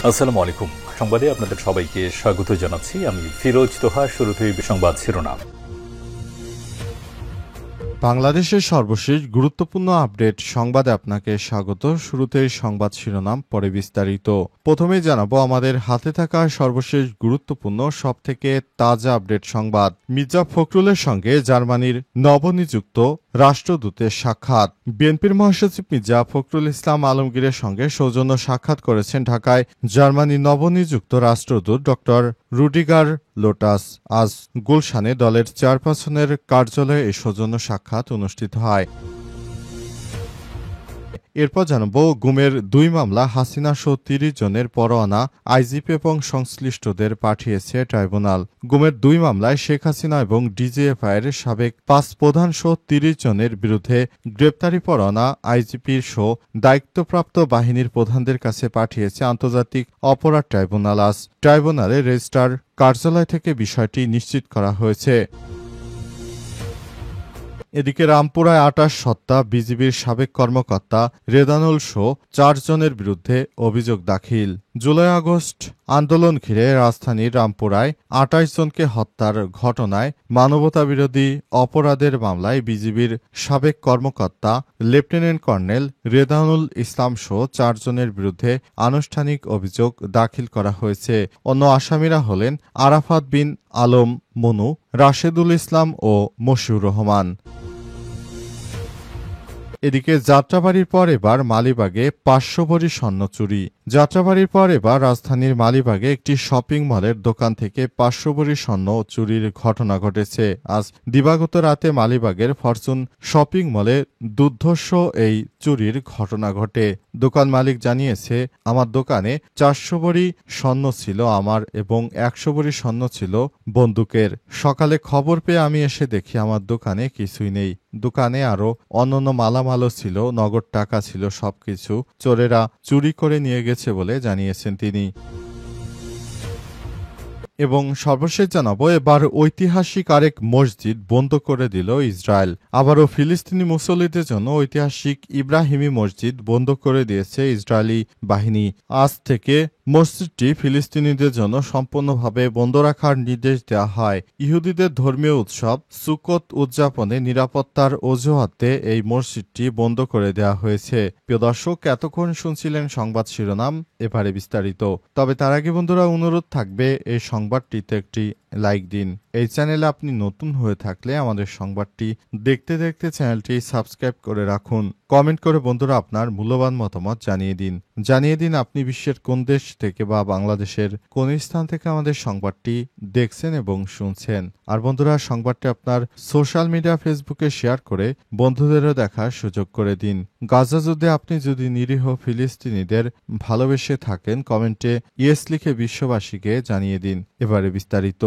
আসসালামু আলাইকুম। সংবাদে আপনাদের সবাইকে স্বাগত জানাচ্ছি। আমি ফিরোজ তোহা। শুরুতেই সংবাদ শিরোনাম। বাংলাদেশের সর্বশেষ গুরুত্বপূর্ণ আপডেট সংবাদে আপনাকে স্বাগত। শুরুতেই সংবাদ শিরোনাম, পরে বিস্তারিত। প্রথমেই জানাবো আমাদের হাতে থাকা সর্বশেষ গুরুত্বপূর্ণ সবথেকে তাজা আপডেট সংবাদ। মির্জা ফখরুলের সঙ্গে জার্মানির নবনিযুক্ত রাষ্ট্রদূতের সাক্ষাৎ। বিএনপির মহাসচিব মির্জা ফখরুল ইসলাম আলমগীরের সঙ্গে সৌজন্য সাক্ষাৎ করেছেন ঢাকায় জার্মানির নবনিযুক্ত রাষ্ট্রদূত ডক্টর রুডিগার লোটাস। আজ গুলশানে দলের চেয়ারপারসনের কার্যালয়ে এই সৌজন্য সাক্ষাৎ অনুষ্ঠিত হয়। এরপর জানাবো গুমের 2 মামলা হাসিনা সহ 30 জনের পরোয়ানা আইজিপি এবং সংশ্লিষ্টদের পাঠিয়েছে ট্রাইব্যুনাল। গুমের 2 মামলায় শেখ হাসিনা এবং ডিজিএফআইয়ের সাবেক 5 প্রধান সহ 30 জনের বিরুদ্ধে গ্রেপ্তারি পরোয়ানা আইজিপির সহ দায়িত্বপ্রাপ্ত বাহিনীর প্রধানদের কাছে পাঠিয়েছে আন্তর্জাতিক অপরাধ ট্রাইব্যুনাল। আজ ট্রাইব্যুনালের রেজিস্ট্রার কার্যালয় থেকে বিষয়টি নিশ্চিত করা হয়েছে। এদিকে রামপুরায় 28 হত্যা বিজিবির সাবেক কর্মকর্তা রেদানুল সহ 4 জনের বিরুদ্ধে অভিযোগ দাখিল। জুলাই আগস্ট আন্দোলন ঘিরে রাজধানীর রামপুরায় 28 জনকে হত্যার ঘটনায় মানবতাবিরোধী অপরাধের মামলায় বিজিবির সাবেক কর্মকর্তা লেফটেন্যান্ট কর্নেল রেদানুল ইসলাম সহ 4 জনের বিরুদ্ধে আনুষ্ঠানিক অভিযোগ দাখিল করা হয়েছে। অন্য আসামিরা হলেন আরাফাত বিন আলম মনু, রাশেদুল ইসলাম ও মশিউর রহমান। এদিকে যাত্রাবাড়ির পর এবার মালিবাগে 500 ভরি স্বর্ণ চুরি। যাত্রাবাড়ির পর এবার রাজধানীর মালিবাগে একটি শপিং মলের দোকান থেকে 500 ভরি স্বর্ণ চুরির ঘটনা ঘটেছে। আজ দিবাগত রাতে মালিবাগের ফরচুন শপিং মলে দুর্ধর্ষ এই চুরির ঘটনা ঘটে। দোকান মালিক জানিয়েছে, আমার দোকানে 400 ভরি স্বর্ণ ছিল আমার এবং 100 ভরি স্বর্ণ ছিল বন্দুকের। সকালে খবর পেয়ে আমি এসে দেখি আমার দোকানে কিছুই নেই। দোকানে আরো অন্যান্য মালামালও ছিল, নগদ টাকা ছিল, সবকিছু চোরেরা চুরি করে নিয়ে গেছে বলে জানিয়েছেন তিনি। এবং সর্বশেষ জানাবো এবার ঐতিহাসিক আরেক মসজিদ বন্ধ করে দিল ইসরায়েল। আবারও ফিলিস্তিনি মুসল্লিদের জন্য ঐতিহাসিক ইব্রাহিমি মসজিদ বন্ধ করে দিয়েছে ইসরায়েলি বাহিনী। আজ থেকে মসজিদটি ফিলিস্তিনিদের জন্য সম্পূর্ণভাবে বন্ধ রাখার নির্দেশ দেওয়া হয়। ইহুদিদের ধর্মীয় উৎসব সুকত উদযাপনে নিরাপত্তার অজুহাতে এই মসজিদটি বন্ধ করে দেওয়া হয়েছে। প্রিয় দর্শক, এতক্ষণ শুনছিলেন সংবাদ শিরোনাম, এবারে বিস্তারিত। তবে তার আগে বন্ধুরা অনুরোধ থাকবে এই সংবাদটিতে একটি লাইক দিন। এই চ্যানেলে আপনি নতুন হয়ে থাকলে আমাদের সংবাদটি দেখতে দেখতে চ্যানেলটি সাবস্ক্রাইব করে রাখুন। কমেন্ট করে বন্ধুরা আপনার মূল্যবান মতামত জানিয়ে দিন আপনি বিশ্বের কোন দেশ থেকে বা বাংলাদেশের কোন স্থান থেকে আমাদের সংবাদটি দেখছেন এবং শুনছেন। আর বন্ধুরা সংবাদটি আপনার সোশ্যাল মিডিয়া ফেসবুকে শেয়ার করে বন্ধুদেরও দেখার সুযোগ করে দিন। গাজা যুদ্ধে আপনি যদি নিরীহ ফিলিস্তিনিদের ভালোবেসে থাকেন কমেন্টে ইয়েস লিখে বিশ্ববাসীকে জানিয়ে দিন। এবারে বিস্তারিত।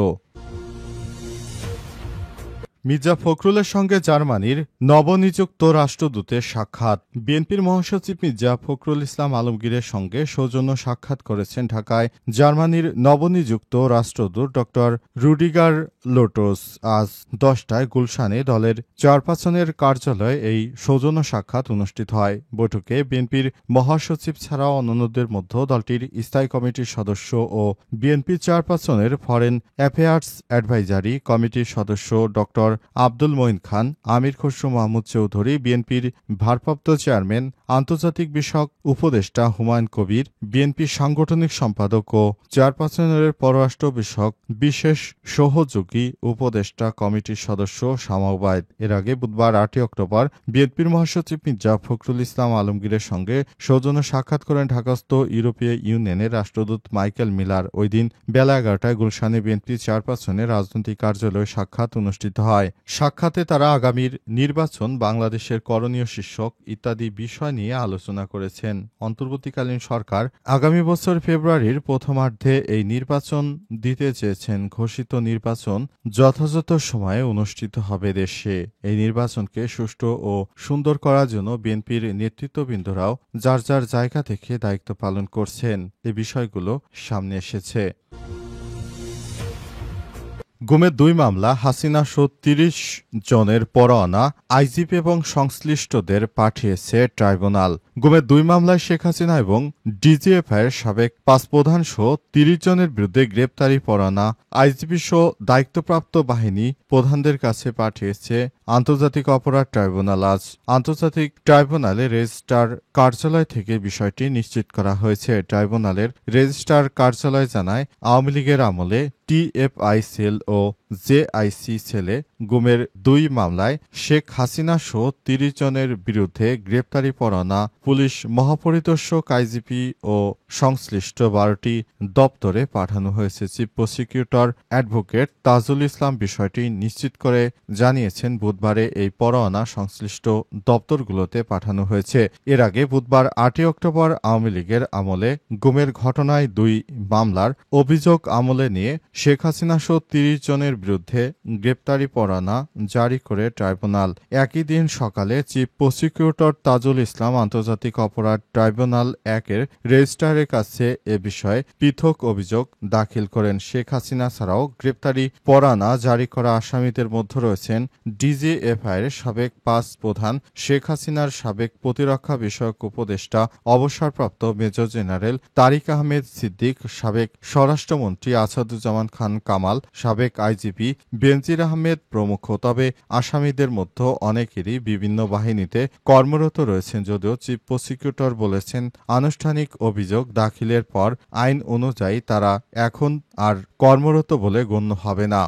মির্জা ফখরুলের সঙ্গে জার্মানির নবনিযুক্ত রাষ্ট্রদূতের সাক্ষাৎ। বিএনপির মহাসচিব মির্জা ফখরুল ইসলাম আলমগীরের সঙ্গে সৌজন্য সাক্ষাৎ করেছেন ঢাকায় জার্মানির নবনিযুক্ত রাষ্ট্রদূত ডক্টর রুডিগার লোটস। আজ 10টায় গুলশানে দলের চেয়ারপারসনের কার্যালয়ে এই সৌজন্য সাক্ষাৎ অনুষ্ঠিত হয়। বৈঠকে বিএনপির মহাসচিব ছাড়াও অন্যান্যদের মধ্যে দলটির স্থায়ী কমিটির সদস্য ও বিএনপি চেয়ারপারসনের ফরেন অ্যাফেয়ার্স অ্যাডভাইজারি কমিটির সদস্য ডক্টর আব্দুল মঈন খান, আমির খসরু মাহমুদ চৌধুরী, বিএনপির ভারপ্রাপ্ত চেয়ারম্যান আন্তর্জাতিক বিষয়ক উপদেষ্টা হুমায়ুন কবির, বিএনপির সাংগঠনিক সম্পাদক ও চেয়ারপারসনের পররাষ্ট্র বিষয়ক বিশেষ সহযোগী উপদেষ্টা কমিটির সদস্য শামা ওবায়দ। এর আগে বুধবার 8 অক্টোবর বিএনপির মহাসচিব মির্জা ফখরুল ইসলাম আলমগীরের সঙ্গে সৌজন্য সাক্ষাৎ করেন ঢাকাস্থ ইউরোপীয় ইউনিয়নের রাষ্ট্রদূত মাইকেল মিলার। ওই দিন বেলা 11টায় গুলশানে বিএনপি চেয়ারপারসনের রাজনৈতিক কার্যালয়ে সাক্ষাৎ অনুষ্ঠিত হয়। সাক্ষাতে তারা আগামীর নির্বাচন, বাংলাদেশের করণীয় শীর্ষক ইত্যাদি বিষয় নিয়ে আলোচনা করেছেন। অন্তর্বর্তীকালীন সরকার আগামী বছর ফেব্রুয়ারির প্রথমার্ধে এই নির্বাচন দিতে চেয়েছেন। ঘোষিত নির্বাচন যথাযথ সময়ে অনুষ্ঠিত হবে দেশে। এই নির্বাচনকে সুষ্ঠু ও সুন্দর করার জন্য বিএনপির নেতৃত্ববৃন্দরাও যার যার জায়গা থেকে দায়িত্ব পালন করছেন। এই বিষয়গুলো সামনে এসেছে। গুমের 2 মামলা হাসিনা সহ 30 জনের পরোয়ানা আইজিপি এবং সংশ্লিষ্টদের পাঠিয়েছে ট্রাইব্যুনাল। গুমের 2 মামলায় শেখ হাসিনা এবং ডিজিএফআইয়ের সাবেক 5 প্রধান সহ 30 জনের বিরুদ্ধে গ্রেপ্তারি পরোয়ানা আইজিপি সহ দায়িত্বপ্রাপ্ত বাহিনী প্রধানদের কাছে পাঠিয়েছে আন্তর্জাতিক অপরাধ ট্রাইব্যুনাল। আজ আন্তর্জাতিক ট্রাইব্যুনালে রেজিস্ট্রার কার্যালয় থেকে বিষয়টি নিশ্চিত করা হয়েছে। ট্রাইব্যুনালের রেজিস্ট্রার কার্যালয় জানায়, আওয়ামী লীগের আমলে টিএফআই সেল ও জেআইসি সেলে গুমের 2 মামলায় শেখ হাসিনা সহ 30 জনের বিরুদ্ধে গ্রেপ্তারি পরোয়ানা পুলিশ মহাপরিদর্শক আইজিপি ও সংশ্লিষ্ট 12টি দপ্তরে পাঠানো হয়েছে। Chief prosecutor advocate Tajul Islam বিষয়টি নিশ্চিত করে জানিয়েছেন, বুধবারে এই পরোয়ানা সংশ্লিষ্ট দপ্তরগুলোতে পাঠানো হয়েছে। এর আগে বুধবার 8 অক্টোবর আওয়ামী লীগের আমলে গুমের ঘটনায় 2 মামলার অভিযোগ আমলে নিয়ে শেখ হাসিনা সহ 30 জনের বিরুদ্ধে গ্রেপ্তারি পরোয়ানা জারি করে ট্রাইব্যুনাল। একই দিন সকালে চিফ প্রসিকিউটর তাজুল ইসলাম আন্তর্জাতিক অপরাধ ট্রাইব্যুনাল 1-এর রেজিস্ট্রারের কাছে এ বিষয়ে পৃথক অভিযোগ দাখিল করেন। শেখ হাসিনা ছাড়াও গ্রেপ্তারি পরোয়ানা জারি করা আসামিদের মধ্যে রয়েছেন ডিজিএফআইয়ের সাবেক 5 প্রধান, শেখ হাসিনার সাবেক প্রতিরক্ষা বিষয়ক উপদেষ্টা অবসরপ্রাপ্ত মেজর জেনারেল তারিক আহমেদ সিদ্দিক, সাবেক স্বরাষ্ট্রমন্ত্রী আসাদুজ্জামান খান কামাল, সাবেক আইজিপি বেনজির আহমেদ প্রমুখ। তবে আসামিদের মধ্যে অনেকেরই বিভিন্ন বাহিনীতে কর্মরত রয়েছেন। যদিও চিফ প্রসিকিউটর বলেছেন, আনুষ্ঠানিক অভিযোগ দাখিলের পর আইন অনুযায়ী তারা এখন আর কর্মরত বলে গণ্য হবে না।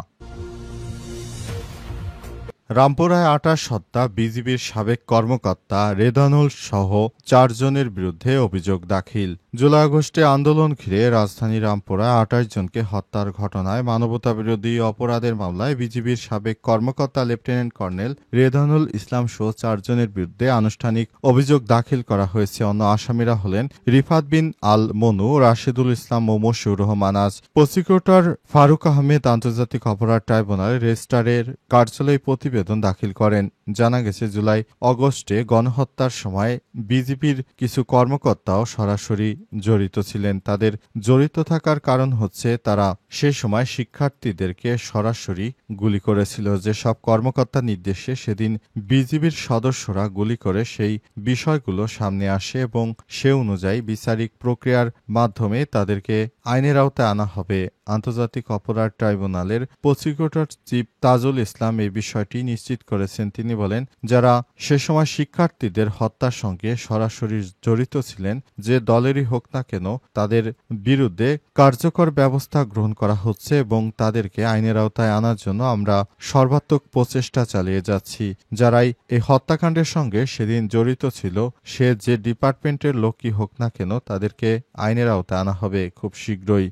রামপুরায় 28 হত্যা বিজিবির সাবেক কর্মকর্তা রেদানুল সহ 4 জনের বিরুদ্ধে অভিযোগ দাখিল। জুলাই আগস্টে আন্দোলন ঘিরে রাজধানী রামপুরায় 28 জনকে হত্যার ঘটনায় মানবতাবিরোধী অপরাধের মামলায় বিজিবির সাবেক কর্মকর্তা লেফটেন্যান্ট কর্নেল রেদানুল ইসলাম সহ 4 জনের বিরুদ্ধে আনুষ্ঠানিক অভিযোগ দাখিল করা হয়েছে। অন্য আসামিরা হলেন রিফাত বিন আল মনু, রাশেদুল ইসলাম ও মশিউর রহমান। আজ প্রসিকিউটর ফারুক আহমেদ আন্তর্জাতিক অপরাধ ট্রাইব্যুনাল রেজিস্ট্রারের কার্যালয়ে প্রতিবেদন দাখিল করেন। জানা গেছে, জুলাই আগস্টে গণহত্যার সময় বিজিবির কিছু কর্মকর্তাও সরাসরি জড়িত ছিলেন। তাদের জড়িত থাকার কারণ হচ্ছে তারা সে সময় শিক্ষার্থীদেরকে সরাসরি গুলি করেছিল। যেসব কর্মকর্তার নির্দেশে সেদিন বিজিবির সদস্যরা গুলি করে সেই বিষয়গুলো সামনে আসে এবং সে অনুযায়ী বিচারিক প্রক্রিয়ার মাধ্যমে তাদেরকে আইনের আওতায় আনা হবে। আন্তর্জাতিক অপরাধ ট্রাইব্যুনালের প্রসিকিউটর চিফ তাজুল ইসলাম এই বিষয়টি নিশ্চিত করেছেন। তিনি বলেন, যারা সে সময় শিক্ষার্থীদের হত্যার সঙ্গে সরাসরি জড়িত ছিলেন, যে দলেরই হোক না কেন, তাদের বিরুদ্ধে কার্যকর ব্যবস্থা গ্রহণ করা হচ্ছে এবং তাদেরকে আইনের আওতায় আনার জন্য আমরা সর্বাত্মক প্রচেষ্টা চালিয়ে যাচ্ছি। যারাই এই হত্যাকাণ্ডের সঙ্গে সেদিন জড়িত ছিল, সে যে ডিপার্টমেন্টের লোকই হোক না কেন, তাদেরকে আইনের আওতায় আনা হবে খুব শীঘ্রই।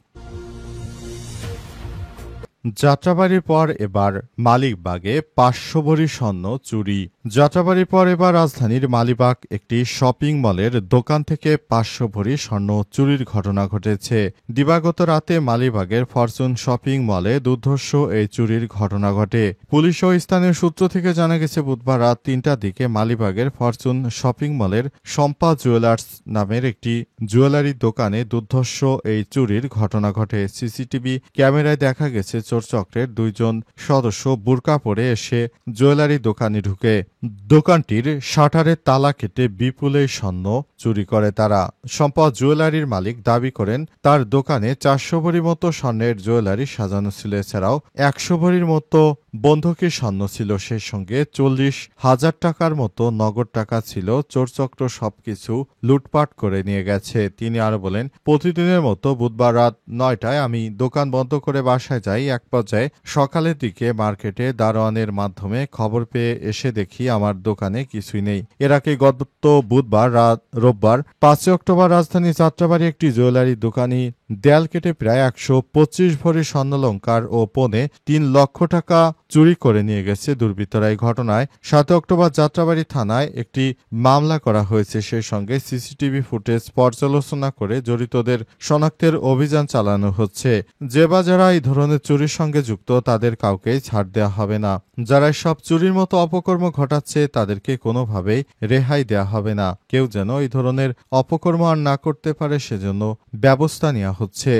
যাত্রাবাড়ির পর এবার মালিবাগে 500 ভরি স্বর্ণ চুরি। যাত্রাবাড়ির পর এবার রাজধানীর মালিবাগ একটি শপিং মলের দোকান থেকে 500 ভরি স্বর্ণ চুরির ঘটনা ঘটেছে। দিবাগত রাতে মালিবাগের ফরচুন শপিং মলে দুর্ধর্ষ এই চুরির ঘটনা ঘটে। পুলিশ ও স্থানীয় সূত্র থেকে জানা গেছে, বুধবার রাত 3টার দিকে মালিবাগের ফরচুন শপিং মলের শম্পা জুয়েলার্স নামের একটি জুয়েলারি দোকানে দুর্ধর্ষ এই চুরির ঘটনা ঘটে। সিসিটিভি ক্যামেরায় দেখা গেছে, চোরচক্রের 2 জন সদস্য বুরকা পরে এসে জুয়েলারি দোকানে ঢুকে দোকানটির শাটারের তালা কেটে বিপুল স্বর্ণ চুরি করে তারা। সম্পদ জুয়েলারির মালিক দাবি করেন, তার দোকানে 400 ভরি মতো স্বর্ণের জুয়েলারি সাজানো ছিল। এছাড়াও 100 ভরির মতো বন্ধকি স্বর্ণ ছিল। সেই সঙ্গে 40,000 টাকার মতো নগদ টাকা ছিল। চোরচক্র সবকিছু লুটপাট করে নিয়ে গেছে। তিনি আরো বলেন, প্রতিদিনের মতো বুধবার রাত 9টায় আমি দোকান বন্ধ করে বাসায় যাই। এক পর্যায়ে সকালের দিকে মার্কেটে দারোয়ানের মাধ্যমে খবর পেয়ে এসে দেখি আমার দোকানে কিছুই নেই। এর আগে গত বুধবার রোববার 5 অক্টোবর রাজধানী যাত্রাবাড়ি একটি জুয়েলারি দোকানি দেয়াল কেটে প্রায় 125 ভরি স্বর্ণালংকার ও পৌনে 3 লক্ষ টাকা চুরি করে নিয়ে গেছে দুর্বৃত্তরা। এই ঘটনায় 7 অক্টোবর যাত্রাবাড়ি থানায় একটি মামলা করা হয়েছে। সেই সঙ্গে সিসিটিভি ফুটেজ পর্যালোচনা করে জড়িতদের শনাক্তের অভিযান চালানো হচ্ছে। যে বা যারা এই ধরনের চুরির সঙ্গে যুক্ত, তাদের কাউকেই ছাড় দেওয়া হবে না। যারা সব চুরির মতো অপকর্ম ঘটাচ্ছে, তাদেরকে কোনোভাবেই রেহাই দেওয়া হবে না। কেউ যেন এই ধরনের অপকর্ম আর না করতে পারে, সেজন্য ব্যবস্থা নেওয়া হচ্ছে।